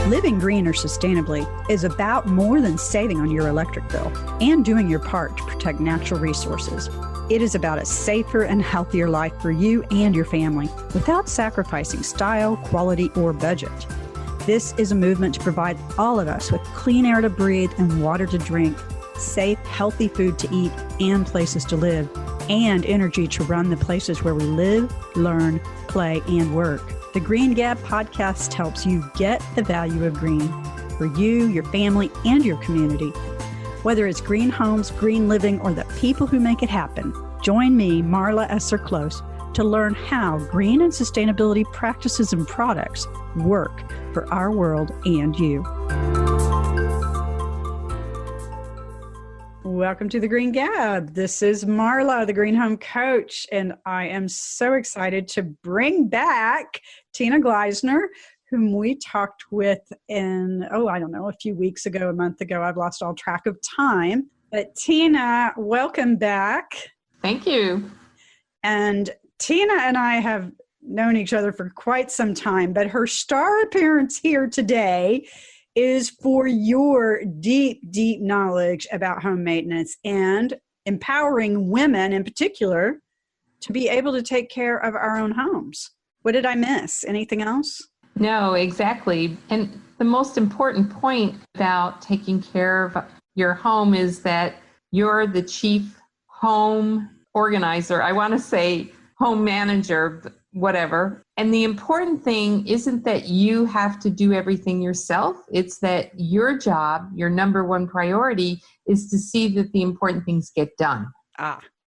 Living green or sustainably is about more than saving on your electric bill and doing your part to protect natural resources. It is about a safer and healthier life for you and your family without sacrificing style, quality, or budget. This is a movement to provide all of us with clean air to breathe and water to drink, safe, healthy food to eat, and places to live, and energy to run the places where we live, learn, play, and work. The Green Gap podcast helps you get the value of green for you, your family, and your community. Whether it's green homes, green living, or the people who make it happen, join me, Marla Esser-Close, to learn how green and sustainability practices and products work for our world and you. Welcome to the Green Gab. This is Marla, the Green Home Coach, and I am so excited to bring back Tina Gleisner, whom we talked with in, a few weeks ago, a month ago. I've lost all track of time. But Tina, welcome back. Thank you. And Tina and I have known each other for quite some time, but her star appearance here today is for your deep, deep knowledge about home maintenance and empowering women in particular to be able to take care of our own homes. What did I miss? Anything else? No, exactly. And the most important point about taking care of your home is that you're the chief home organizer. I want to say home manager, whatever. And the important thing isn't that you have to do everything yourself. It's that your job, your number one priority, is to see that the important things get done.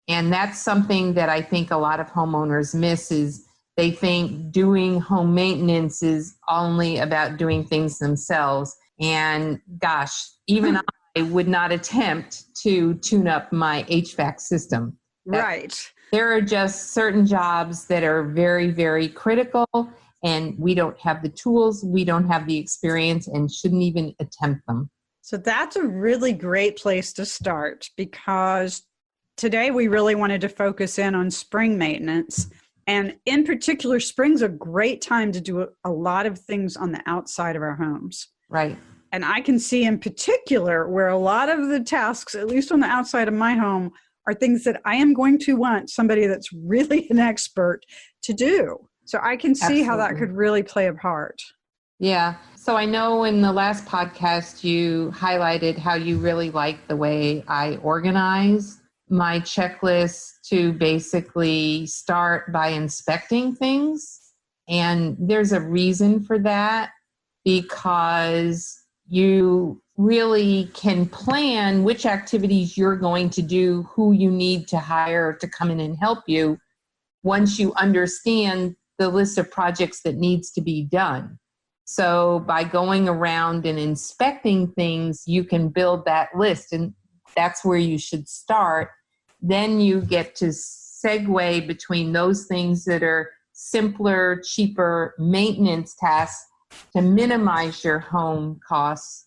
And that's something that I think a lot of homeowners miss is they think doing home maintenance is only about doing things themselves. And gosh, even I would not attempt to tune up my HVAC system. Right. There are just certain jobs that are very, very critical, and we don't have the tools, we don't have the experience, and shouldn't even attempt them. So that's a really great place to start, because today we really wanted to focus in on spring maintenance. And in particular, spring's a great time to do a lot of things on the outside of our homes. Right. And I can see in particular where a lot of the tasks, at least on the outside of my home, are things that I am going to want somebody that's really an expert to do. So I can see how that could really play a part. Yeah. So I know in the last podcast, you highlighted how you really like the way I organize my checklist to basically start by inspecting things. And there's a reason for that, because you really can plan which activities you're going to do, who you need to hire to come in and help you once you understand the list of projects that needs to be done. So by going around and inspecting things, you can build that list, and that's where you should start. Then you get to segue between those things that are simpler, cheaper maintenance tasks to minimize your home costs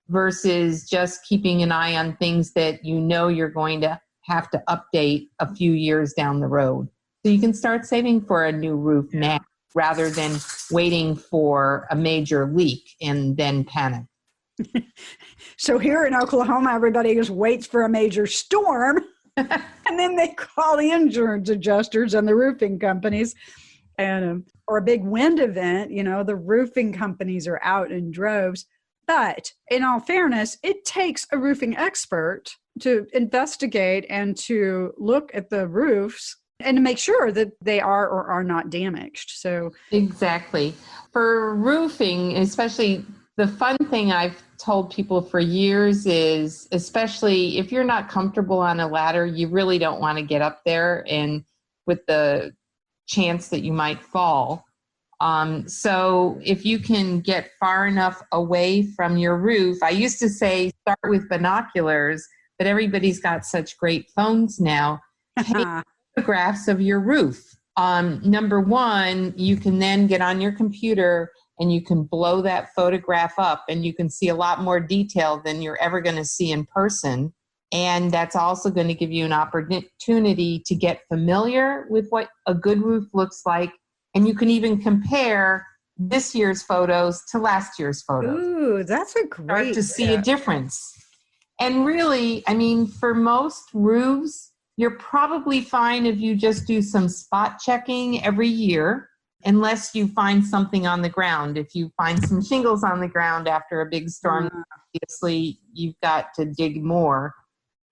versus just keeping an eye on things that you know you're going to have to update a few years down the road. So you can start saving for a new roof now rather than waiting for a major leak and then panic. So here in Oklahoma, everybody just waits for a major storm and then they call the insurance adjusters and the roofing companies. And or a big wind event, the roofing companies are out in droves. But in all fairness, it takes a roofing expert to investigate and to look at the roofs and to make sure that they are or are not damaged. So exactly. For roofing, especially, the fun thing I've told people for years is, especially if you're not comfortable on a ladder, you really don't want to get up there and with the chance that you might fall. So if you can get far enough away from your roof, I used to say start with binoculars, but everybody's got such great phones now. Take photographs of your roof. Number one, you can then get on your computer and you can blow that photograph up and you can see a lot more detail than you're ever going to see in person. And that's also going to give you an opportunity to get familiar with what a good roof looks like. And you can even compare this year's photos to last year's photos. Ooh, that's a great Start to see a difference. And really, I mean, for most roofs, you're probably fine if you just do some spot checking every year, unless you find something on the ground. If you find some shingles on the ground after a big storm, obviously you've got to dig more.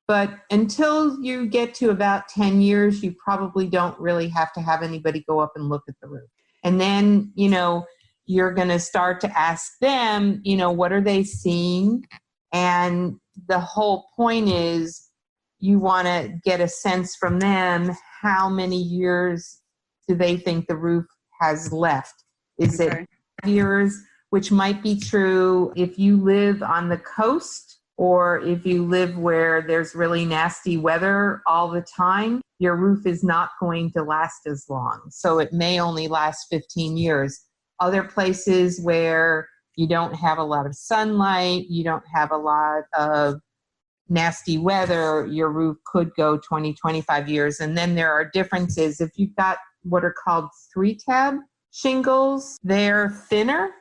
But until you get to about 10 years, you probably don't really have to have anybody go up and look at the roof. And then, you're going to start to ask them, what are they seeing? And the whole point is you want to get a sense from them, how many years do they think the roof has left? Is it 5 years, which might be true if you live on the coast, or if you live where there's really nasty weather all the time, your roof is not going to last as long. So it may only last 15 years. Other places where you don't have a lot of sunlight, you don't have a lot of nasty weather, your roof could go 20, 25 years. And then there are differences. If you've got what are called 3-tab shingles, they're thinner.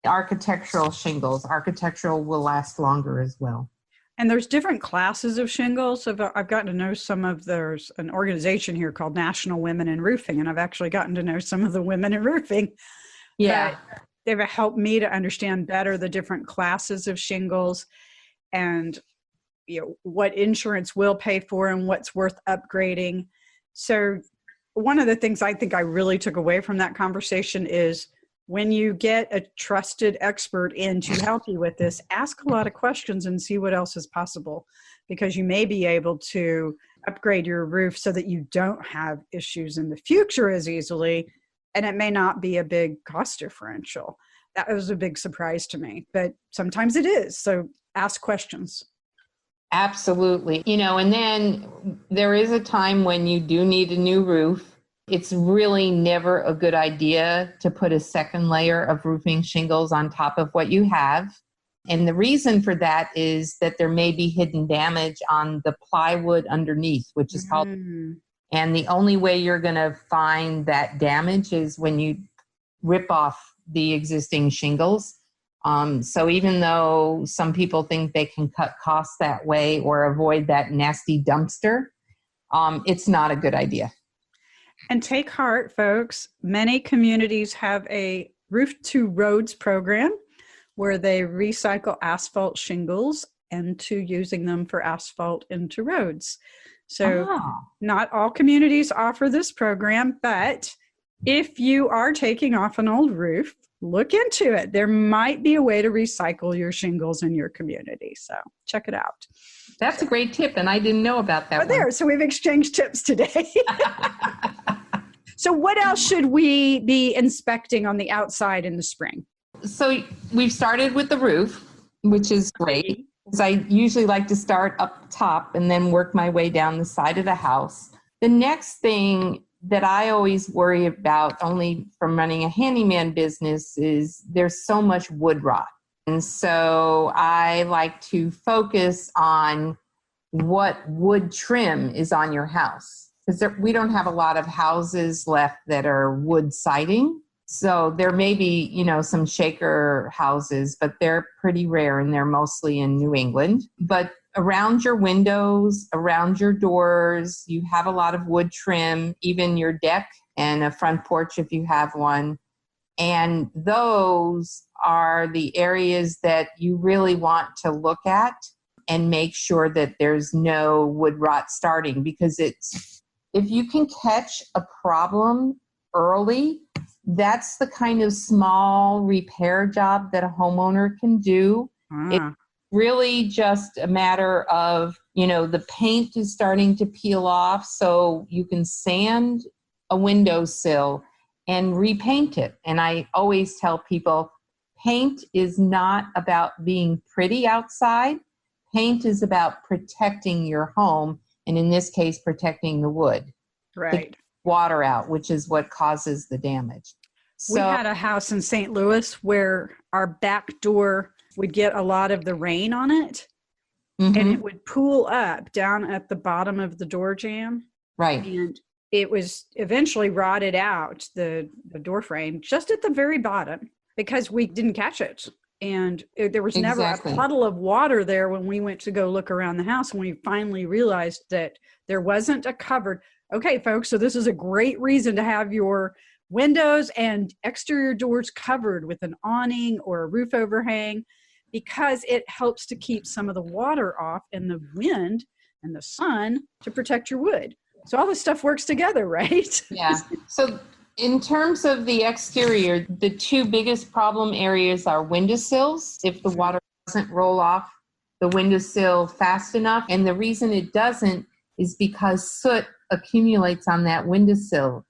Architectural shingles. Architectural will last longer as well. And there's different classes of shingles. I've gotten to know there's an organization here called National Women in Roofing, and I've actually gotten to know some of the women in roofing. Yeah. But they've helped me to understand better the different classes of shingles and what insurance will pay for and what's worth upgrading. So one of the things I think I really took away from that conversation is when you get a trusted expert in to help you with this, ask a lot of questions and see what else is possible, because you may be able to upgrade your roof so that you don't have issues in the future as easily, and it may not be a big cost differential. That was a big surprise to me, but sometimes it is. So ask questions. Absolutely. And then there is a time when you do need a new roof. It's really never a good idea to put a second layer of roofing shingles on top of what you have. And the reason for that is that there may be hidden damage on the plywood underneath, which is called. And the only way you're going to find that damage is when you rip off the existing shingles. So even though some people think they can cut costs that way or avoid that nasty dumpster, it's not a good idea. And take heart, folks. Many communities have a Roof to Roads program where they recycle asphalt shingles into using them for asphalt into roads. So not all communities offer this program, but if you are taking off an old roof, look into it. There might be a way to recycle your shingles in your community. So check it out. That's a great tip, and I didn't know about that. There, so we've exchanged tips today. So what else should we be inspecting on the outside in the spring? So we've started with the roof, which is great, because I usually like to start up top and then work my way down the side of the house. The next thing that I always worry about, only from running a handyman business, is there's so much wood rot. And so I like to focus on what wood trim is on your house. Because we don't have a lot of houses left that are wood siding. So there may be, some shaker houses, but they're pretty rare and they're mostly in New England. But around your windows, around your doors, you have a lot of wood trim, even your deck and a front porch if you have one. And those are the areas that you really want to look at and make sure that there's no wood rot starting, because if you can catch a problem early, that's the kind of small repair job that a homeowner can do. It's really just a matter of, the paint is starting to peel off, so you can sand a windowsill and repaint it. And I always tell people, paint is not about being pretty outside. Paint is about protecting your home, and in this case, protecting the wood. Right. Water out, which is what causes the damage. We had a house in St. Louis where our back door would get a lot of the rain on it, and it would pool up down at the bottom of the door jamb. Right. And it was eventually rotted out, the door frame, just at the very bottom because we didn't catch it. And there was never a puddle of water there when we went to go look around the house. And we finally realized that there wasn't a covered. Okay, folks, so this is a great reason to have your windows and exterior doors covered with an awning or a roof overhang, because it helps to keep some of the water off and the wind and the sun to protect your wood. So all this stuff works together, right? Yeah. So in terms of the exterior, the two biggest problem areas are windowsills. If the water doesn't roll off the windowsill fast enough, and the reason it doesn't is because soot accumulates on that windowsill,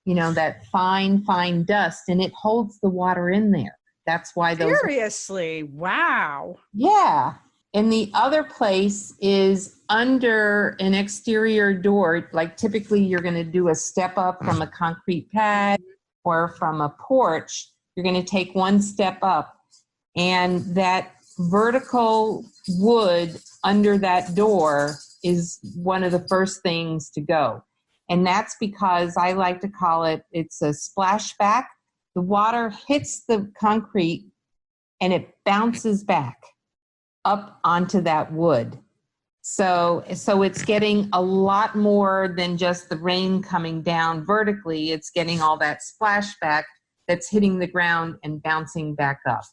that fine dust, and it holds the water in there. That's why those. Seriously, wow. Yeah. And the other place is under an exterior door. Like typically you're going to do a step up from a concrete pad or from a porch. You're going to take one step up, and that vertical wood under that door is one of the first things to go. And that's because I like to call it's a splashback. The water hits the concrete and it bounces back up onto that wood. So it's getting a lot more than just the rain coming down vertically. It's getting all that splashback that's hitting the ground and bouncing back up.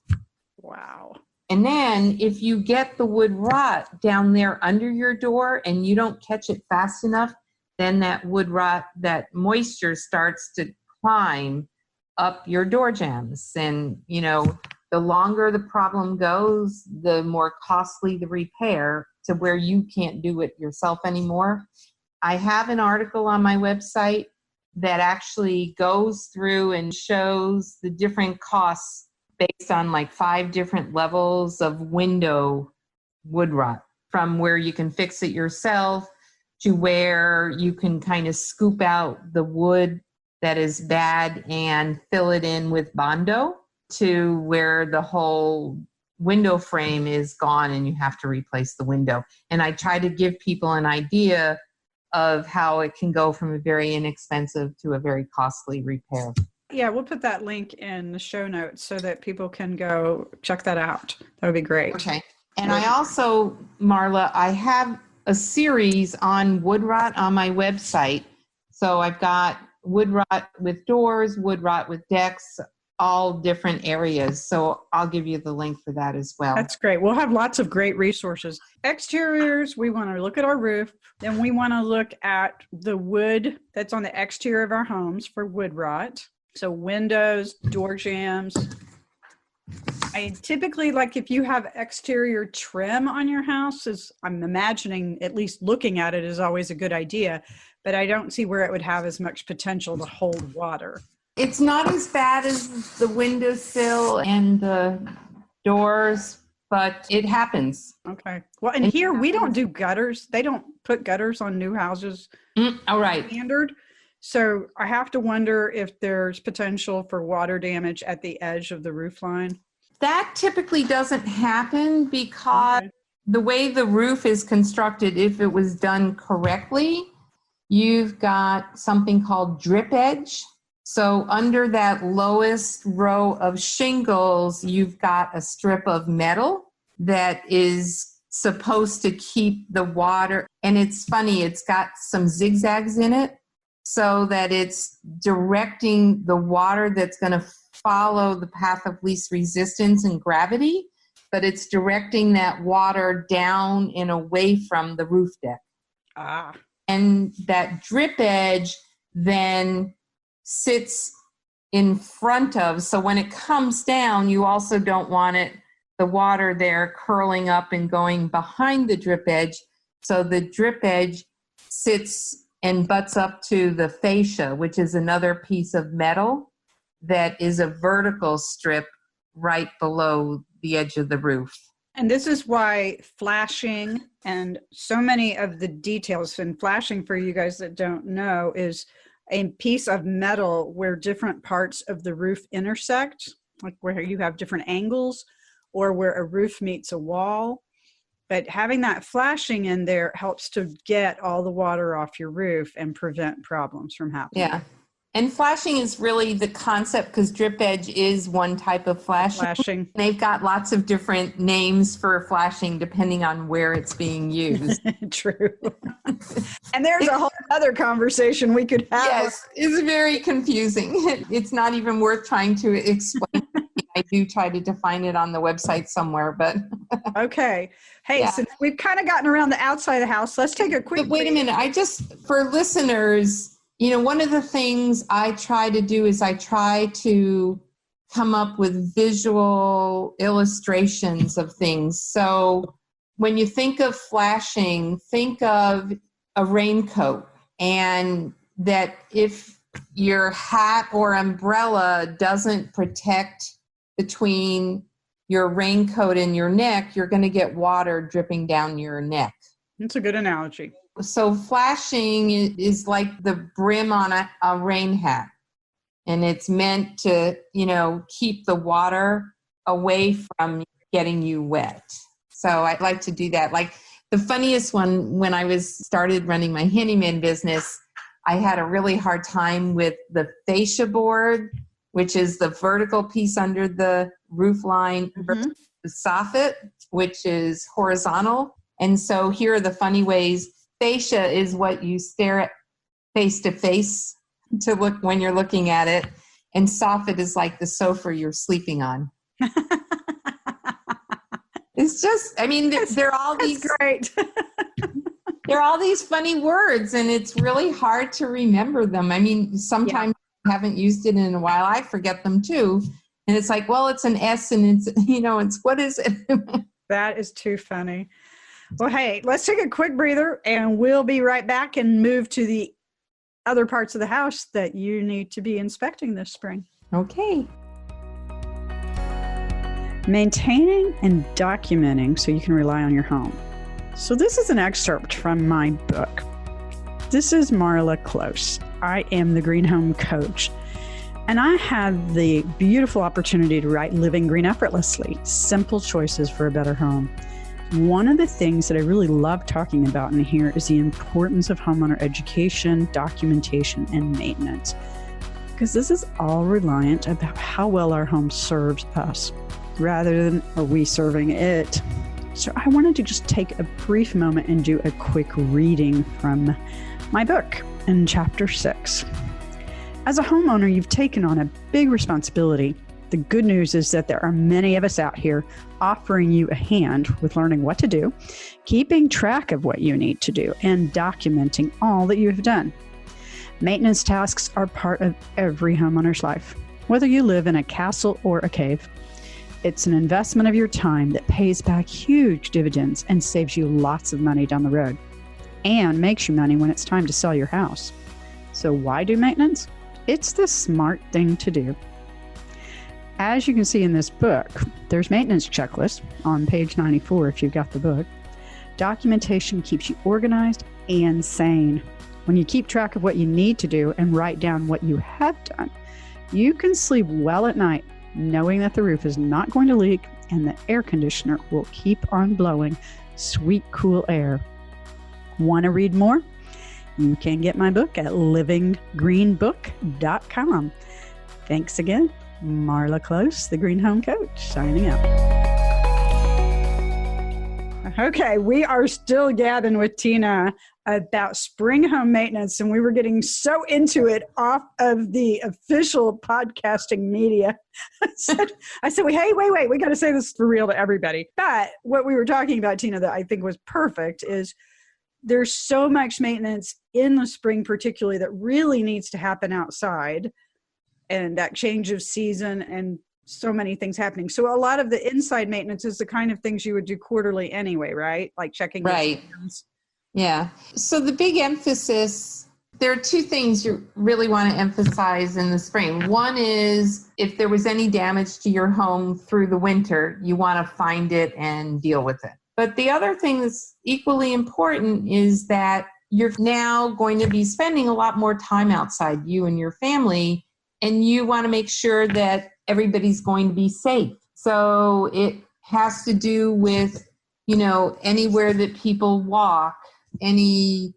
Wow. And then if you get the wood rot down there under your door and you don't catch it fast enough, then that wood rot, that moisture starts to climb up your door jambs. And, the longer the problem goes, the more costly the repair, to where you can't do it yourself anymore. I have an article on my website that actually goes through and shows the different costs based on like 5 different levels of window wood rot, from where you can fix it yourself to where you can kind of scoop out the wood that is bad and fill it in with Bondo, to where the whole window frame is gone and you have to replace the window. And I try to give people an idea of how it can go from a very inexpensive to a very costly repair. Yeah, we'll put that link in the show notes so that people can go check that out. That would be great. Okay. And I also, Marla, I have a series on wood rot on my website. So I've got wood rot with doors, wood rot with decks, all different areas. So I'll give you the link for that as well. That's great. We'll have lots of great resources. Exteriors, we want to look at our roof. Then we want to look at the wood that's on the exterior of our homes for wood rot. So windows, door jambs. I typically, like if you have exterior trim on your house, I'm imagining at least looking at it is always a good idea, but I don't see where it would have as much potential to hold water. It's not as bad as the windowsill and the doors, but it happens. Okay. Well, and here we don't do gutters. They don't put gutters on new houses. All right. Standard. So I have to wonder if there's potential for water damage at the edge of the roof line. That typically doesn't happen because the way the roof is constructed, if it was done correctly, you've got something called drip edge. So under that lowest row of shingles, you've got a strip of metal that is supposed to keep the water. And it's funny, it's got some zigzags in it so that it's directing the water that's going to follow the path of least resistance and gravity, but it's directing that water down and away from the roof deck. And that drip edge then sits in front of, so when it comes down, you also don't want the water there curling up and going behind the drip edge. So the drip edge sits and butts up to the fascia, which is another piece of metal that is a vertical strip right below the edge of the roof. And this is why flashing and so many of the details, and flashing for you guys that don't know is a piece of metal where different parts of the roof intersect, like where you have different angles or where a roof meets a wall. But having that flashing in there helps to get all the water off your roof and prevent problems from happening. Yeah. And flashing is really the concept, because drip edge is one type of flashing. They've got lots of different names for flashing depending on where it's being used. True. And there's a whole other conversation we could have. Yes, it's very confusing. It's not even worth trying to explain. I do try to define it on the website somewhere, but. Okay. Hey, Yeah. Since we've kind of gotten around the outside of the house, let's take a quick But wait a minute. For listeners, one of the things I try to do is I try to come up with visual illustrations of things. So when you think of flashing, think of a raincoat, and that if your hat or umbrella doesn't protect between your raincoat and your neck, you're going to get water dripping down your neck. That's a good analogy. So flashing is like the brim on a rain hat, and it's meant to, keep the water away from getting you wet. So I'd like to do that. Like the funniest one, when I started running my handyman business, I had a really hard time with the fascia board, which is the vertical piece under the roof line, versus the soffit, which is horizontal. And so here are the funny ways. Fascia is what you stare at face to face to look when you're looking at it. And soffit is like the sofa you're sleeping on. It's just, they're all these great. They're all these funny words, and it's really hard to remember them. Sometimes I haven't used it in a while. I forget them too. And it's like, well, it's an S, and it's what is it? That is too funny. Well, hey, let's take a quick breather, and we'll be right back and move to the other parts of the house that you need to be inspecting this spring. Okay. Maintaining and documenting so you can rely on your home. So this is an excerpt from my book. This is Marla Close. I am the Green Home Coach, and I have the beautiful opportunity to write Living Green Effortlessly, Simple Choices for a Better Home. One of the things that I really love talking about in here is the importance of homeowner education, documentation, and maintenance, because this is all reliant about how well our home serves us rather than are we serving it. So I wanted to just take a brief moment and do a quick reading from my book in chapter 6. As a homeowner, you've taken on a big responsibility. The good news is that there are many of us out here offering you a hand with learning what to do, keeping track of what you need to do, and documenting all that you have done. Maintenance tasks are part of every homeowner's life, whether you live in a castle or a cave. It's an investment of your time that pays back huge dividends and saves you lots of money down the road, and makes you money when it's time to sell your house. So why do maintenance? It's the smart thing to do. As you can see in this book, there's maintenance checklists on page 94 if you've got the book. Documentation keeps you organized and sane. When you keep track of what you need to do and write down what you have done, you can sleep well at night knowing that the roof is not going to leak and the air conditioner will keep on blowing sweet, cool air. Want to read more? You can get my book at livinggreenbook.com. Thanks again. Marla Close, the Green Home Coach, signing out. Okay, we are still gabbing with Tina about spring home maintenance, and we were getting so into it off of the official podcasting media. I said, hey, wait, we got to say this for real to everybody. But what we were talking about, Tina, that I think was perfect is there's so much maintenance in the spring particularly that really needs to happen outside, and that change of season and so many things happening. So a lot of the inside maintenance is the kind of things you would do quarterly anyway, right? Like checking. Right. Yeah. So the big emphasis, there are two things you really want to emphasize in the spring. One is if there was any damage to your home through the winter, you want to find it and deal with it. But the other thing that's equally important is that you're now going to be spending a lot more time outside, you and your family, and you want to make sure that everybody's going to be safe. So it has to do with, anywhere that people walk, any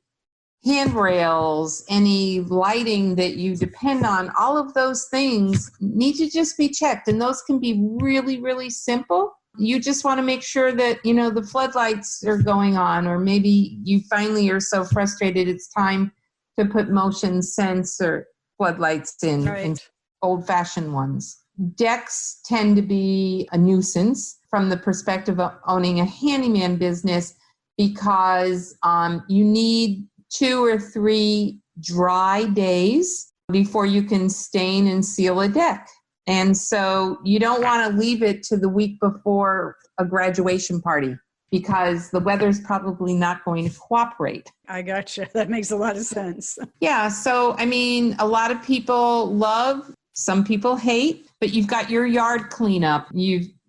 handrails, any lighting that you depend on, all of those things need to just be checked. And those can be really, really simple. You just want to make sure that, the floodlights are going on, or maybe you finally are so frustrated it's time to put motion sensor floodlights in, Right. in old-fashioned ones. Decks tend to be a nuisance from the perspective of owning a handyman business, because you need 2 or 3 dry days before you can stain and seal a deck. And so you don't want to leave it to the week before a graduation party, because the weather's probably not going to cooperate. I gotcha. That makes a lot of sense. Yeah. So, a lot of people love, some people hate, but you've got your yard cleanup.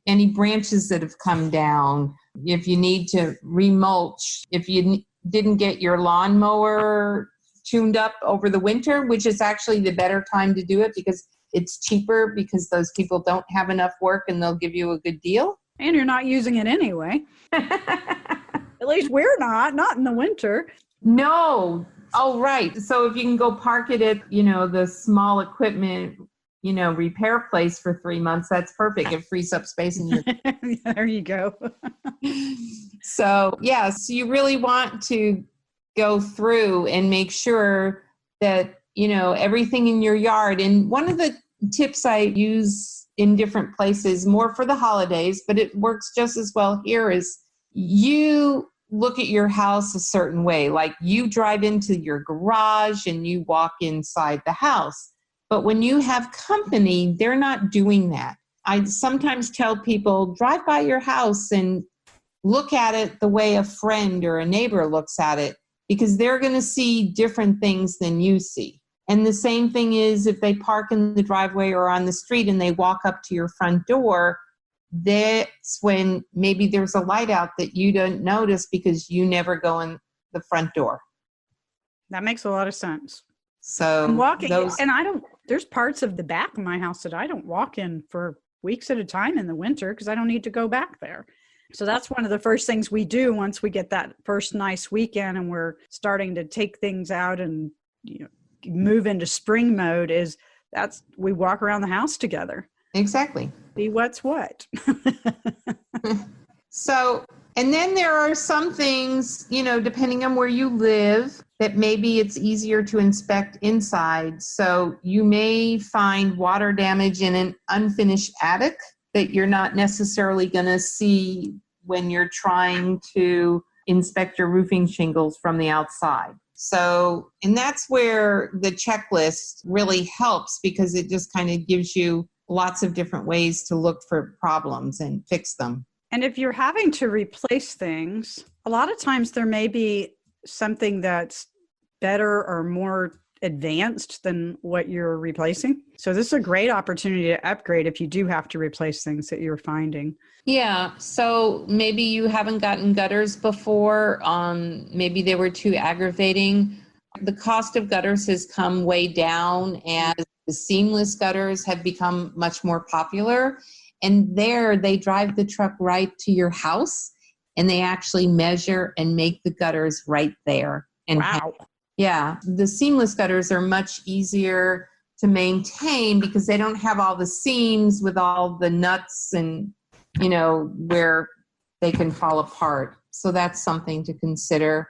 Any branches that have come down, if you need to remulch, if you didn't get your lawnmower tuned up over the winter, which is actually the better time to do it because it's cheaper, because those people don't have enough work and they'll give you a good deal. And you're not using it anyway. At least we're not in the winter. No. Oh, right. So if you can go park it at, the small equipment, repair place for 3 months, that's perfect. It frees up space in your... There you go. So, so you really want to go through and make sure that, everything in your yard. And one of the tips I use in different places, more for the holidays, but it works just as well here, is you look at your house a certain way. Like, you drive into your garage and you walk inside the house. But when you have company, they're not doing that. I sometimes tell people, drive by your house and look at it the way a friend or a neighbor looks at it, because they're going to see different things than you see. And the same thing is if they park in the driveway or on the street and they walk up to your front door, that's when maybe there's a light out that you don't notice because you never go in the front door. That makes a lot of sense. So I'm walking, there's parts of the back of my house that I don't walk in for weeks at a time in the winter because I don't need to go back there. So that's one of the first things we do once we get that first nice weekend and we're starting to take things out and move into spring mode, is we walk around the house together. Exactly. See what's what. So, and then there are some things, depending on where you live, that maybe it's easier to inspect inside. So you may find water damage in an unfinished attic that you're not necessarily going to see when you're trying to inspect your roofing shingles from the outside. So, and that's where the checklist really helps, because it just kind of gives you lots of different ways to look for problems and fix them. And if you're having to replace things, a lot of times there may be something that's better or more advanced than what you're replacing. So this is a great opportunity to upgrade if you do have to replace things that you're finding. Yeah. So maybe you haven't gotten gutters before. Maybe they were too aggravating. The cost of gutters has come way down, and the seamless gutters have become much more popular. And there they drive the truck right to your house and they actually measure and make the gutters right there. And wow. Yeah. The seamless gutters are much easier to maintain because they don't have all the seams with all the nuts and, where they can fall apart. So that's something to consider.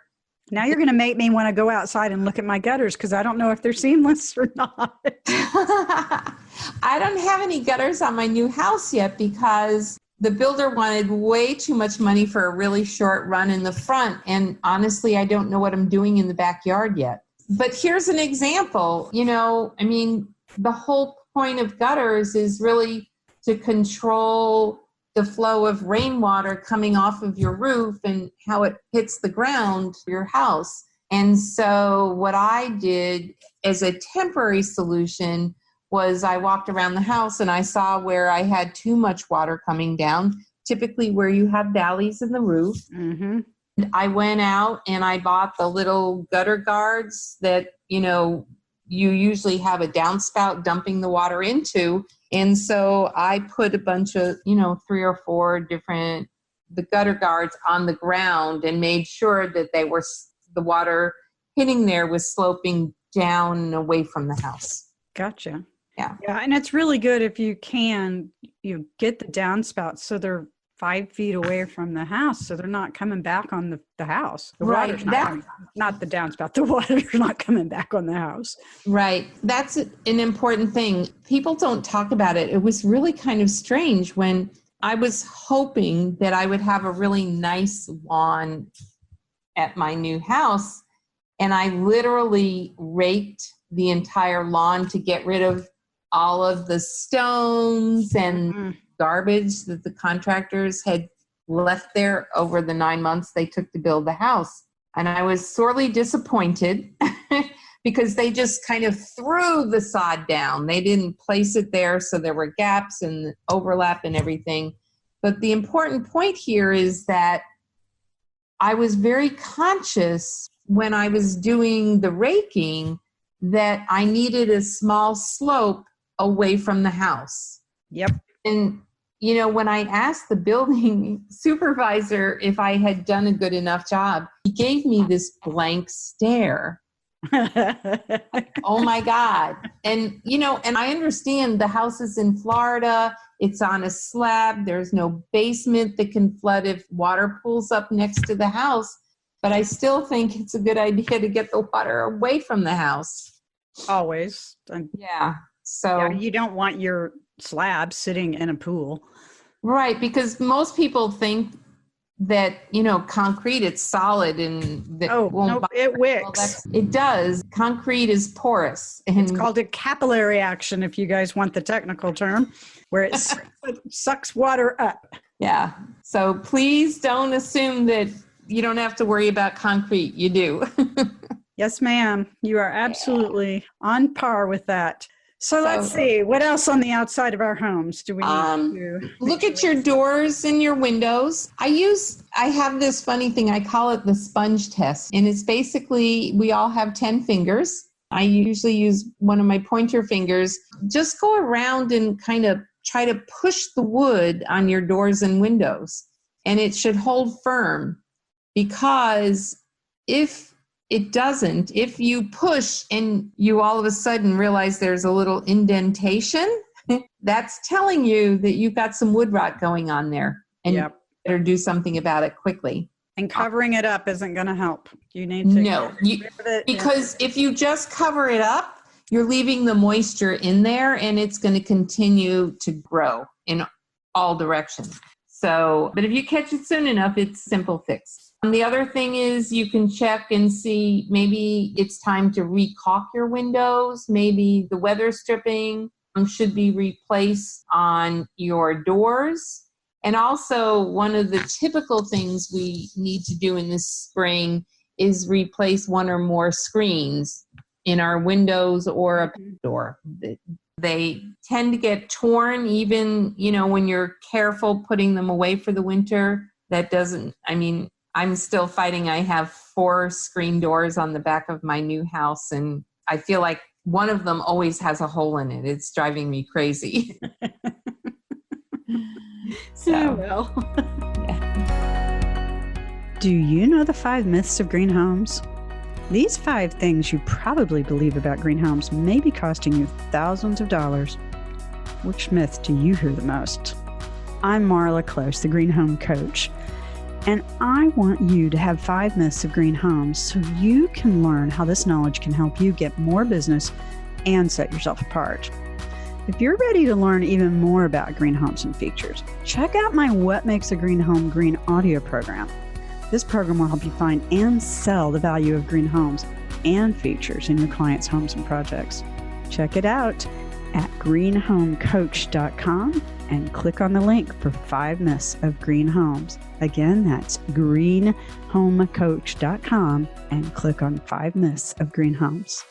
Now you're going to make me want to go outside and look at my gutters because I don't know if they're seamless or not. I don't have any gutters on my new house yet because the builder wanted way too much money for a really short run in the front. And honestly, I don't know what I'm doing in the backyard yet. But here's an example. The whole point of gutters is really to control the flow of rainwater coming off of your roof and how it hits the ground of your house. And so what I did as a temporary solution was I walked around the house and I saw where I had too much water coming down, typically where you have valleys in the roof. Mm-hmm. I went out and I bought the little gutter guards that, you usually have a downspout dumping the water into. And so I put a bunch of, 3 or 4 different the gutter guards on the ground and made sure that the water hitting there was sloping down and away from the house. Gotcha. Yeah. Yeah. And it's really good if you can, get the downspouts so they're 5 feet away from the house, so they're not coming back on the house. The Right. water's not the downspout. The water's not coming back on the house. Right. That's an important thing. People don't talk about it. It was really kind of strange when I was hoping that I would have a really nice lawn at my new house, and I literally raked the entire lawn to get rid of all of the stones and garbage that the contractors had left there over the 9 months they took to build the house. And I was sorely disappointed because they just kind of threw the sod down. They didn't place it there, so there were gaps and overlap and everything. But the important point here is that I was very conscious when I was doing the raking that I needed a small slope away from the house. Yep. And, when I asked the building supervisor if I had done a good enough job, he gave me this blank stare. Like, oh my God. And, and I understand the house is in Florida. It's on a slab. There's no basement that can flood if water pools up next to the house. But I still think it's a good idea to get the water away from the house. Always. Yeah. So you don't want your slab sitting in a pool. Right. Because most people think that, concrete, it's solid and that it wicks. It does. Concrete is porous. And it's called a capillary action, if you guys want the technical term, where it sucks water up. Yeah. So please don't assume that you don't have to worry about concrete. You do. Yes, ma'am. You are absolutely on par with that. So let's see. What else on the outside of our homes do we need to look at your doors and your windows? I have this funny thing. I call it the sponge test. And it's basically, we all have 10 fingers. I usually use one of my pointer fingers. Just go around and kind of try to push the wood on your doors and windows. And it should hold firm, because if it doesn't, if you push and you all of a sudden realize there's a little indentation, that's telling you that you've got some wood rot going on there, and you better do something about it quickly. And covering it up isn't going to help. You need to because if you just cover it up, you're leaving the moisture in there, and it's going to continue to grow in all directions. So, but if you catch it soon enough, it's a simple fix. The other thing is you can check and see, maybe it's time to re-caulk your windows. Maybe the weather stripping should be replaced on your doors. And also, one of the typical things we need to do in this spring is replace one or more screens in our windows or a door. They tend to get torn even, when you're careful putting them away for the winter. I'm still fighting. I have 4 screen doors on the back of my new house, and I feel like one of them always has a hole in it. It's driving me crazy. Yeah. Do you know the 5 myths of green homes? These 5 things you probably believe about green homes may be costing you thousands of dollars. Which myth do you hear the most? I'm Marla Close, the Green Home Coach. And I want you to have 5 myths of green homes so you can learn how this knowledge can help you get more business and set yourself apart. If you're ready to learn even more about green homes and features, check out my What Makes a Green Home Green audio program. This program will help you find and sell the value of green homes and features in your clients' homes and projects. Check it out at greenhomecoach.com and click on the link for 5 myths of green homes. Again, that's greenhomecoach.com and click on 5 myths of green homes.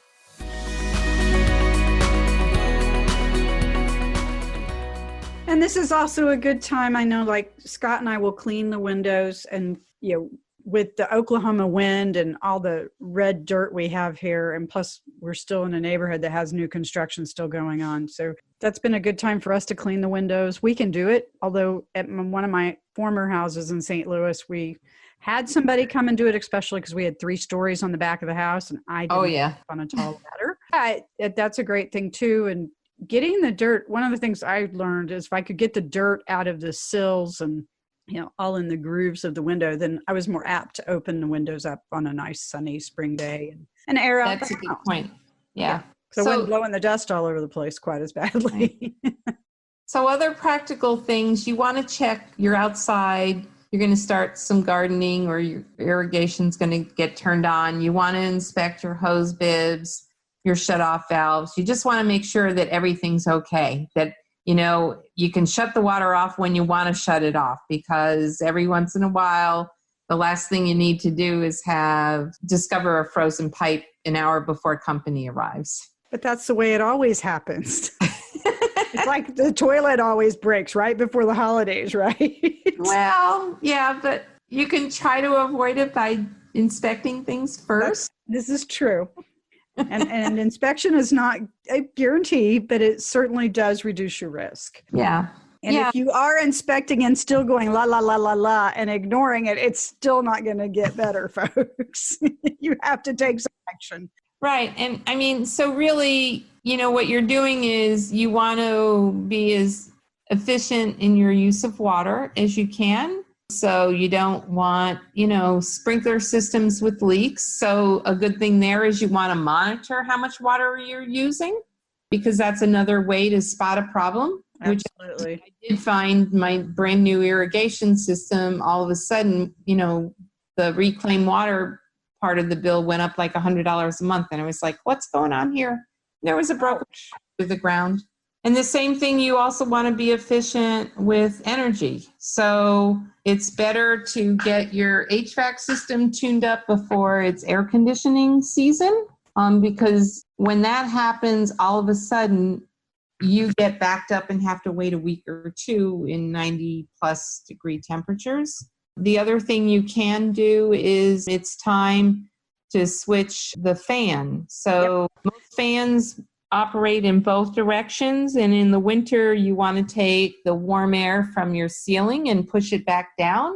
And this is also a good time. I know, like Scott and I will clean the windows, and with the Oklahoma wind and all the red dirt we have here, and plus we're still in a neighborhood that has new construction still going on. So That's been a good time for us to clean the windows. We can do it. Although at one of my former houses in St. Louis, we had somebody come and do it, especially because we had 3 stories on the back of the house and I Oh, didn't yeah. on a tall ladder. That's a great thing too. And getting the dirt, one of the things I learned is if I could get the dirt out of the sills and, all in the grooves of the window, then I was more apt to open the windows up on a nice sunny spring day and air out That's the a good house. point. Yeah. So I wasn't blowing the dust all over the place quite as badly. Right. So other practical things, you want to check you're outside, you're going to start some gardening or your irrigation's going to get turned on. You want to inspect your hose bibs, your shut-off valves. You just want to make sure that everything's okay, that, you can shut the water off when you want to shut it off, because every once in a while, the last thing you need to do is discover a frozen pipe an hour before company arrives. But that's the way it always happens. It's like the toilet always breaks right before the holidays, right? Well, yeah, but you can try to avoid it by inspecting things first. This is true. And inspection is not a guarantee, but it certainly does reduce your risk. Yeah. And if you are inspecting and still going la, la, la, la, la, and ignoring it, it's still not going to get better, folks. You have to take some action. Right. And I mean, so really, what you're doing is you want to be as efficient in your use of water as you can. So you don't want, sprinkler systems with leaks. So a good thing there is you want to monitor how much water you're using, because that's another way to spot a problem. Absolutely. Which I did find my brand new irrigation system, all of a sudden, the reclaimed water part of the bill went up like $100 a month. And I was like, what's going on here? There was a broken through the ground. And the same thing, you also want to be efficient with energy. So it's better to get your HVAC system tuned up before it's air conditioning season, because when that happens, all of a sudden you get backed up and have to wait a week or 2 in 90 plus degree temperatures. The other thing you can do is it's time to switch the fan. So most fans operate in both directions, and in the winter you want to take the warm air from your ceiling and push it back down,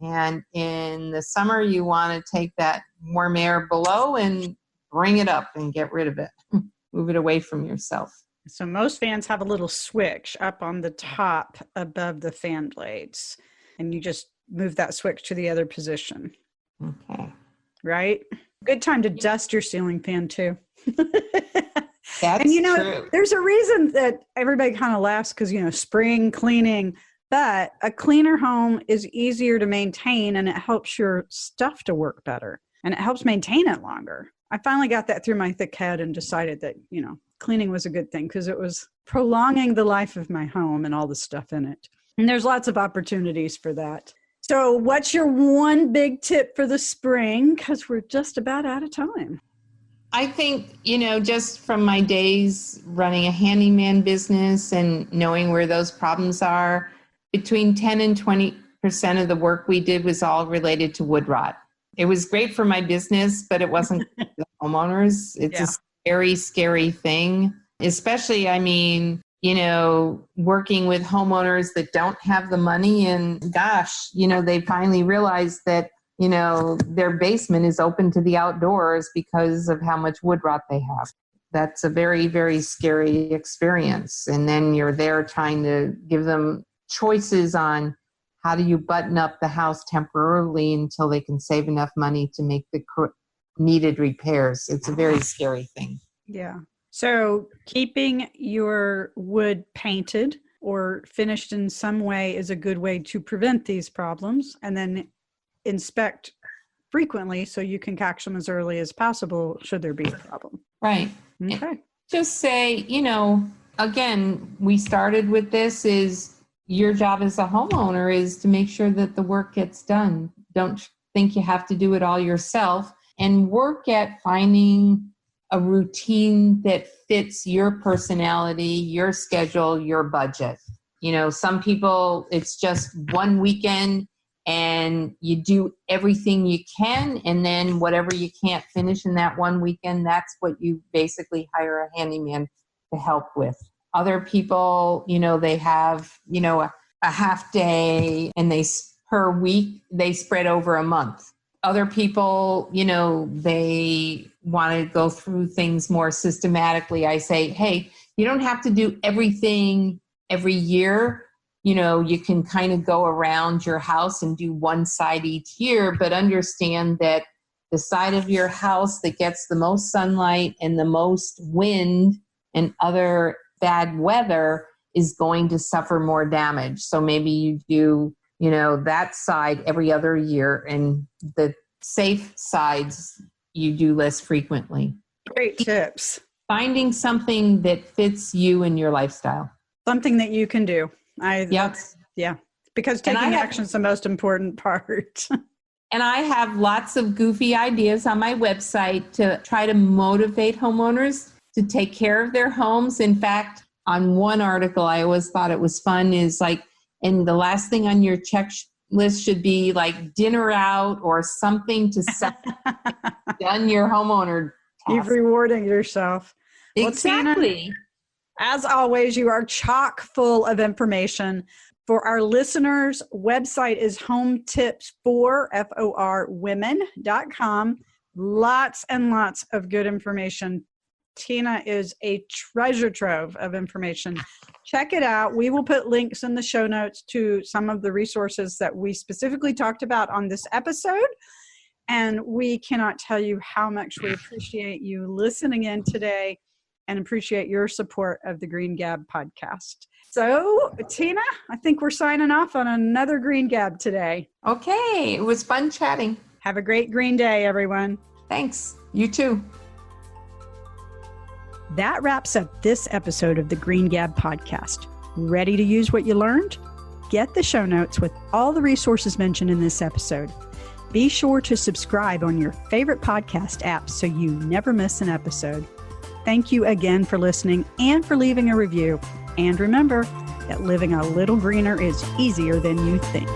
and in the summer you want to take that warm air below and bring it up and get rid of it. Move it away from yourself. So most fans have a little switch up on the top above the fan blades, and you just move that switch to the other position. Okay. Right? Good time to dust your ceiling fan too. That's and true. There's a reason that everybody kind of laughs because, spring cleaning, but a cleaner home is easier to maintain and it helps your stuff to work better and it helps maintain it longer. I finally got that through my thick head and decided that, cleaning was a good thing because it was prolonging the life of my home and all the stuff in it. And there's lots of opportunities for that. So what's your one big tip for the spring? Because we're just about out of time. I think, just from my days running a handyman business and knowing where those problems are, between 10 and 20% of the work we did was all related to wood rot. It was great for my business, but it wasn't for the homeowners. It's a scary, scary thing, especially, working with homeowners that don't have the money and they finally realized that, their basement is open to the outdoors because of how much wood rot they have. That's a very, very scary experience. And then you're there trying to give them choices on how do you button up the house temporarily until they can save enough money to make the needed repairs. It's a very scary thing. Yeah. So keeping your wood painted or finished in some way is a good way to prevent these problems, and then inspect frequently so you can catch them as early as possible should there be a problem. Right. Okay. Just say, again, we started with this is your job as a homeowner is to make sure that the work gets done. Don't think you have to do it all yourself, and work at finding a routine that fits your personality, your schedule, your budget. Some people, it's just one weekend and you do everything you can, and then whatever you can't finish in that one weekend, that's what you basically hire a handyman to help with. Other people, they have, a half day and per week, they spread over a month. Other people, they want to go through things more systematically. I say, hey, you don't have to do everything every year. You can kind of go around your house and do one side each year, but understand that the side of your house that gets the most sunlight and the most wind and other bad weather is going to suffer more damage. So maybe you do, that side every other year, and the safe sides you do less frequently. Great tips. Finding something that fits you and your lifestyle. Something that you can do. Yep. Yeah. Because taking action is the most important part. And I have lots of goofy ideas on my website to try to motivate homeowners to take care of their homes. In fact, on one article, I always thought it was fun is like, and the last thing on your checklist should be like dinner out or something to set done your homeowner task. You're rewarding yourself. Exactly. Well, Tina, as always, you are chock full of information. For our listeners, website is hometips4women.com. Lots and lots of good information. Tina is a treasure trove of information. Check it out. We will put links in the show notes to some of the resources that we specifically talked about on this episode. And we cannot tell you how much we appreciate you listening in today and appreciate your support of the Green Gab podcast. So, Tina, I think we're signing off on another Green Gab today. Okay. It was fun chatting. Have a great green day, everyone. Thanks. You too. That wraps up this episode of the Green Gab podcast. Ready to use what you learned? Get the show notes with all the resources mentioned in this episode. Be sure to subscribe on your favorite podcast app so you never miss an episode. Thank you again for listening and for leaving a review. And remember that living a little greener is easier than you think.